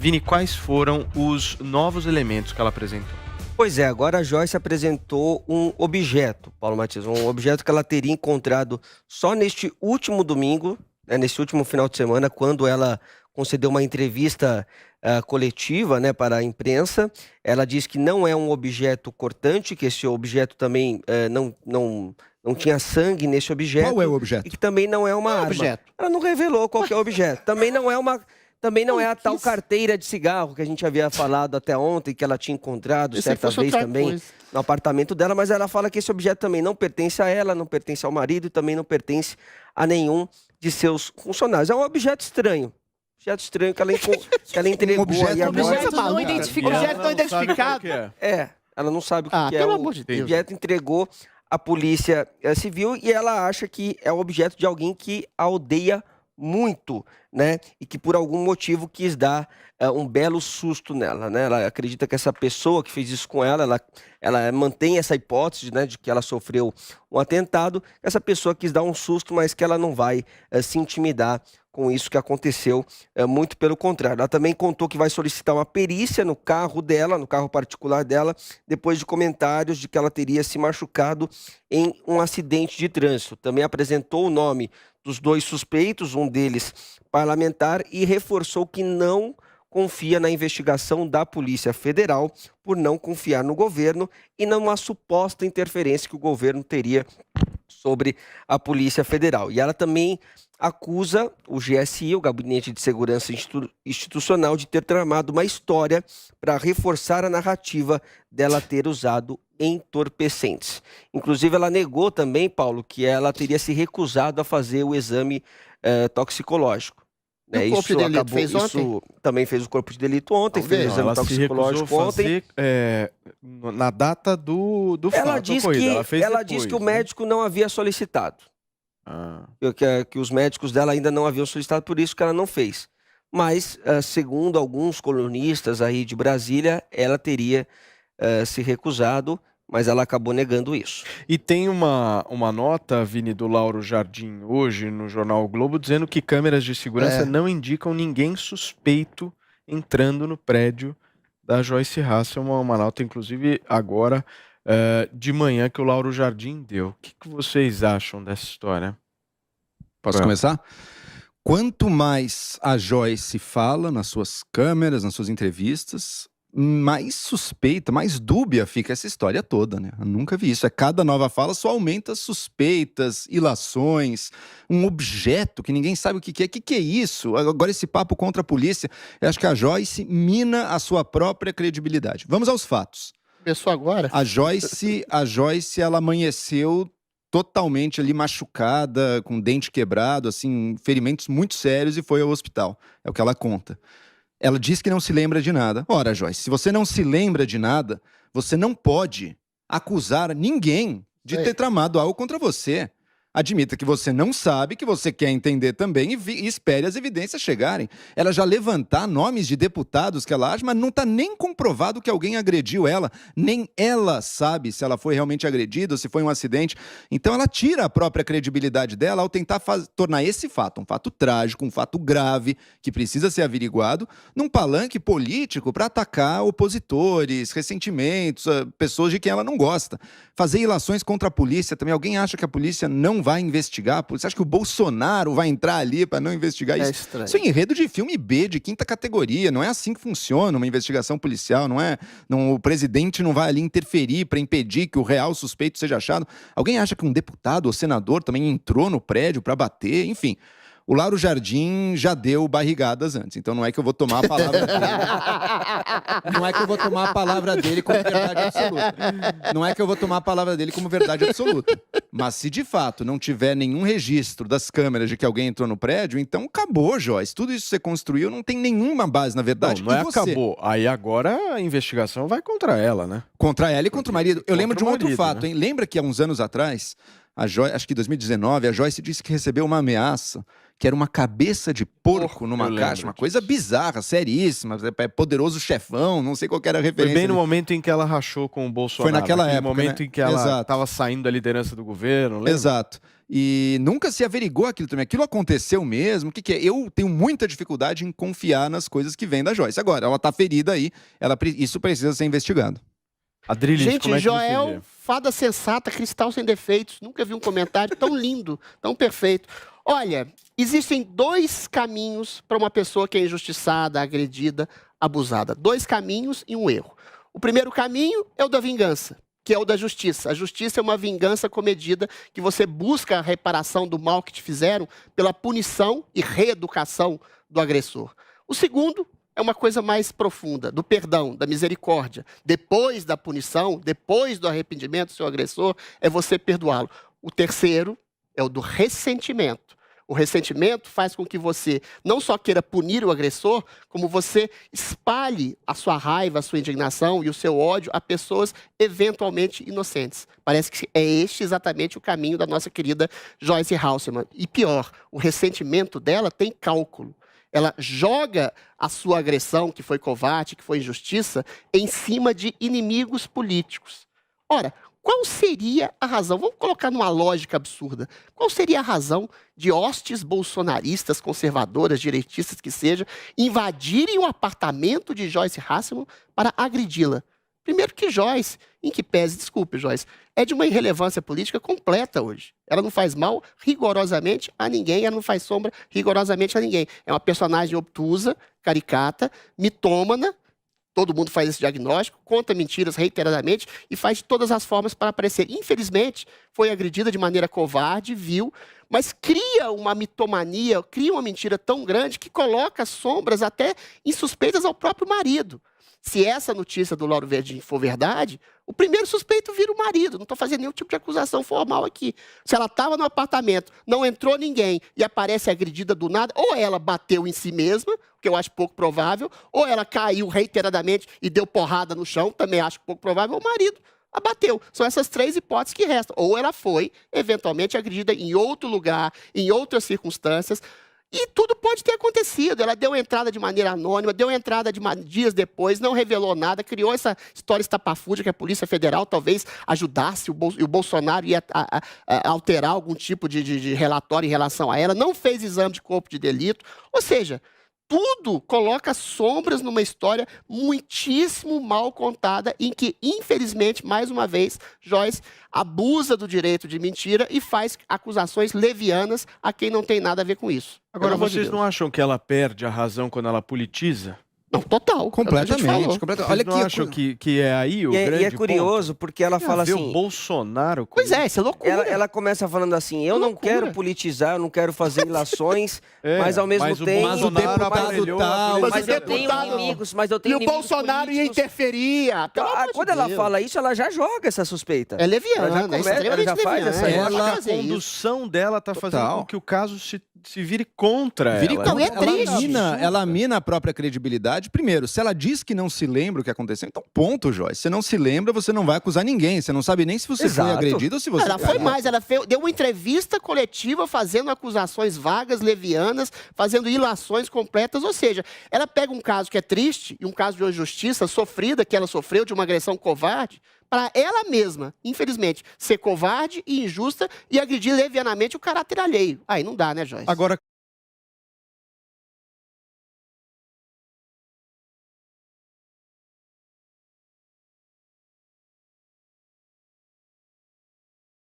Vini, quais foram os novos elementos que ela apresentou? Pois é, agora a Joyce apresentou um objeto, Paulo Matias, um objeto que ela teria encontrado só neste último domingo, né, nesse último final de semana, quando ela concedeu uma entrevista coletiva, né, para a imprensa. Ela disse que não é um objeto cortante, que esse objeto também não tinha sangue nesse objeto. Qual é o objeto? E que também não é uma arma. Objeto? Ela não revelou qual que é o objeto. Também não é a tal carteira de cigarro que a gente havia falado até ontem, que ela tinha encontrado certa vez também no apartamento dela, mas ela fala que esse objeto também não pertence a ela, não pertence ao marido e também não pertence a nenhum de seus funcionários. É um objeto estranho. Objeto estranho que ela entregou aí agora. Objeto não identificado. Objeto não identificado. Ela não sabe o que é. Pelo amor de Deus. O objeto entregou à polícia civil e ela acha que é o objeto de alguém que a odeia muito, né? E que por algum motivo quis dar um belo susto nela, né? Ela acredita que essa pessoa que fez isso com ela mantém essa hipótese, né, de que ela sofreu um atentado. Essa pessoa quis dar um susto, mas que ela não vai se intimidar com isso que aconteceu, muito pelo contrário. Ela também contou que vai solicitar uma perícia no carro dela, no carro particular dela, depois de comentários de que ela teria se machucado em um acidente de trânsito. Também apresentou o nome dos 2 suspeitos, um deles parlamentar, e reforçou que não confia na investigação da Polícia Federal por não confiar no governo e numa suposta interferência que o governo teria sobre a Polícia Federal. E ela também acusa o GSI, o Gabinete de Segurança Institucional, de ter tramado uma história para reforçar a narrativa dela ter usado entorpecentes. Inclusive, ela negou também, Paulo, que ela teria se recusado a fazer o exame toxicológico. O corpo de delito fez ontem? Isso também fez o corpo de delito ontem, fez o exame toxicológico ontem. Na data do Ela fato diz ocorrido. ela disse que o médico não havia solicitado. Que os médicos dela ainda não haviam solicitado, por isso que ela não fez. Mas, segundo alguns colunistas aí de Brasília, ela teria se recusado, mas ela acabou negando isso. E tem uma nota, Vini, do Lauro Jardim, hoje no jornal o Globo, dizendo que câmeras de segurança não indicam ninguém suspeito entrando no prédio da Joyce Hasselmann. Uma nota, inclusive, agora de manhã que o Lauro Jardim deu. O que vocês acham dessa história? Posso começar? Quanto mais a Joyce fala nas suas câmeras, nas suas entrevistas, mais suspeita, mais dúbia fica essa história toda, né? Eu nunca vi isso. Cada nova fala só aumenta suspeitas, ilações, um objeto que ninguém sabe o que é. O que é isso? Agora esse papo contra a polícia. Eu acho que a Joyce mina a sua própria credibilidade. Vamos aos fatos. Começou agora? A Joyce, ela amanheceu totalmente ali machucada, com dente quebrado, assim, ferimentos muito sérios e foi ao hospital. É o que ela conta. Ela diz que não se lembra de nada. Ora, Joyce, se você não se lembra de nada, você não pode acusar ninguém de ter tramado algo contra você. Admita que você não sabe, que você quer entender também e espere as evidências chegarem. Ela já levantar nomes de deputados que ela acha, mas não está nem comprovado que alguém agrediu ela. Nem ela sabe se ela foi realmente agredida ou se foi um acidente. Então ela tira a própria credibilidade dela ao tentar tornar esse fato um fato trágico, um fato grave, que precisa ser averiguado, num palanque político para atacar opositores, ressentimentos, pessoas de quem ela não gosta. Fazer ilações contra a polícia também. Alguém acha que a polícia não vai investigar? Você acha que o Bolsonaro vai entrar ali para não investigar isso? Estranho. Isso é enredo de filme B, de quinta categoria. Não é assim que funciona uma investigação policial. O presidente não vai ali interferir para impedir que o real suspeito seja achado. Alguém acha que um deputado ou senador também entrou no prédio para bater? Enfim, o Lauro Jardim já deu barrigadas antes, então não é que eu vou tomar a palavra dele. Não é que eu vou tomar a palavra dele como verdade absoluta. Não é que eu vou tomar a palavra dele como verdade absoluta. Mas se de fato não tiver nenhum registro das câmeras de que alguém entrou no prédio, então acabou, Joyce. Tudo isso que você construiu não tem nenhuma base na verdade. Não é acabou. Aí agora a investigação vai contra ela, né? Contra ela e contra o marido. Eu lembro de um outro fato, né? hein? Lembra que há uns anos atrás, acho que em 2019, a Joyce disse que recebeu uma ameaça que era uma cabeça de porco numa eu caixa, lembro uma coisa bizarra, seríssima, Poderoso Chefão, não sei qual que era a Foi referência. bem no momento em que ela rachou com o Bolsonaro. Foi naquela época, momento né? em que ela Exato. estava saindo da liderança do governo, lembra? Exato. E nunca se averigou aquilo também. Aquilo aconteceu mesmo? O que que é? Eu tenho muita dificuldade em confiar nas coisas que vêm da Joyce. Agora, ela tá ferida aí, isso precisa ser investigado. Adrilis, Gente, como é que você Joel, vê? fada sensata, cristal sem defeitos. Nunca vi um comentário tão lindo, tão perfeito. Olha, existem 2 caminhos para uma pessoa que é injustiçada, agredida, abusada. 2 caminhos e um erro. O primeiro caminho é o da vingança, que é o da justiça. A justiça é uma vingança comedida, que você busca a reparação do mal que te fizeram pela punição e reeducação do agressor. O segundo é uma coisa mais profunda, do perdão, da misericórdia. Depois da punição, depois do arrependimento do seu agressor, é você perdoá-lo. O terceiro é o do ressentimento. O ressentimento faz com que você não só queira punir o agressor, como você espalhe a sua raiva, a sua indignação e o seu ódio a pessoas eventualmente inocentes. Parece que é este exatamente o caminho da nossa querida Joyce Hasselman. E pior, o ressentimento dela tem cálculo. Ela joga a sua agressão, que foi covarde, que foi injustiça, em cima de inimigos políticos. Ora, qual seria a razão? Vamos colocar numa lógica absurda. Qual seria a razão de hostes bolsonaristas, conservadoras, direitistas que seja, invadirem o apartamento de Joyce Hasselman para agredi-la? Primeiro que Joyce, em que pese, desculpe, Joyce, é de uma irrelevância política completa hoje. Ela não faz mal rigorosamente a ninguém, ela não faz sombra rigorosamente a ninguém. É uma personagem obtusa, caricata, mitômana. Todo mundo faz esse diagnóstico, conta mentiras reiteradamente e faz de todas as formas para aparecer. Infelizmente, foi agredida de maneira covarde, vil, mas cria uma mitomania, cria uma mentira tão grande que coloca sombras até insuspeitas ao próprio marido. Se essa notícia do Lauro Jardim for verdade, o primeiro suspeito vira o marido. Não estou fazendo nenhum tipo de acusação formal aqui. Se ela estava no apartamento, não entrou ninguém e aparece agredida do nada, ou ela bateu em si mesma, que eu acho pouco provável, ou ela caiu reiteradamente e deu porrada no chão, também acho pouco provável, ou o marido a bateu. São essas 3 hipóteses que restam. Ou ela foi, eventualmente, agredida em outro lugar, em outras circunstâncias. E tudo pode ter acontecido. Ela deu entrada de maneira anônima, deu entrada dias depois, não revelou nada, criou essa história estapafúrdia que a Polícia Federal talvez ajudasse e o Bolsonaro ia alterar algum tipo de relatório em relação a ela, não fez exame de corpo de delito. Ou seja, tudo coloca sombras numa história muitíssimo mal contada, em que, infelizmente, mais uma vez, Joyce abusa do direito de mentira e faz acusações levianas a quem não tem nada a ver com isso. Agora, vocês não acham que ela perde a razão quando ela politiza? Não, total. Completamente. Olha, não acham que é aí o grande E é curioso, ponto? porque ela fala assim... o Bolsonaro... Pois é, isso é loucura. Ela começa falando assim, eu não quero politizar, eu não quero fazer ilações, mas ao mesmo tempo... Mas o deputado tal... Mas eu tenho inimigos, mas eu tenho inimigos. E o Bolsonaro ia interferir. Quando ela fala isso, ela já joga essa suspeita. É leviana, ela já faz essa... A condução dela tá fazendo com que o caso se vire contra ela. Não, é triste. Ela mina a própria credibilidade. Primeiro, se ela diz que não se lembra o que aconteceu, então ponto, Joyce. Você não se lembra, você não vai acusar ninguém. Você não sabe nem se você foi agredido ou se você... Ela foi mais, ela deu uma entrevista coletiva fazendo acusações vagas, levianas, fazendo ilações completas, ou seja, ela pega um caso que é triste, e um caso de injustiça sofrida, que ela sofreu de uma agressão covarde, para ela mesma, infelizmente, ser covarde e injusta e agredir levianamente o caráter alheio. Aí não dá, né, Joyce? Agora,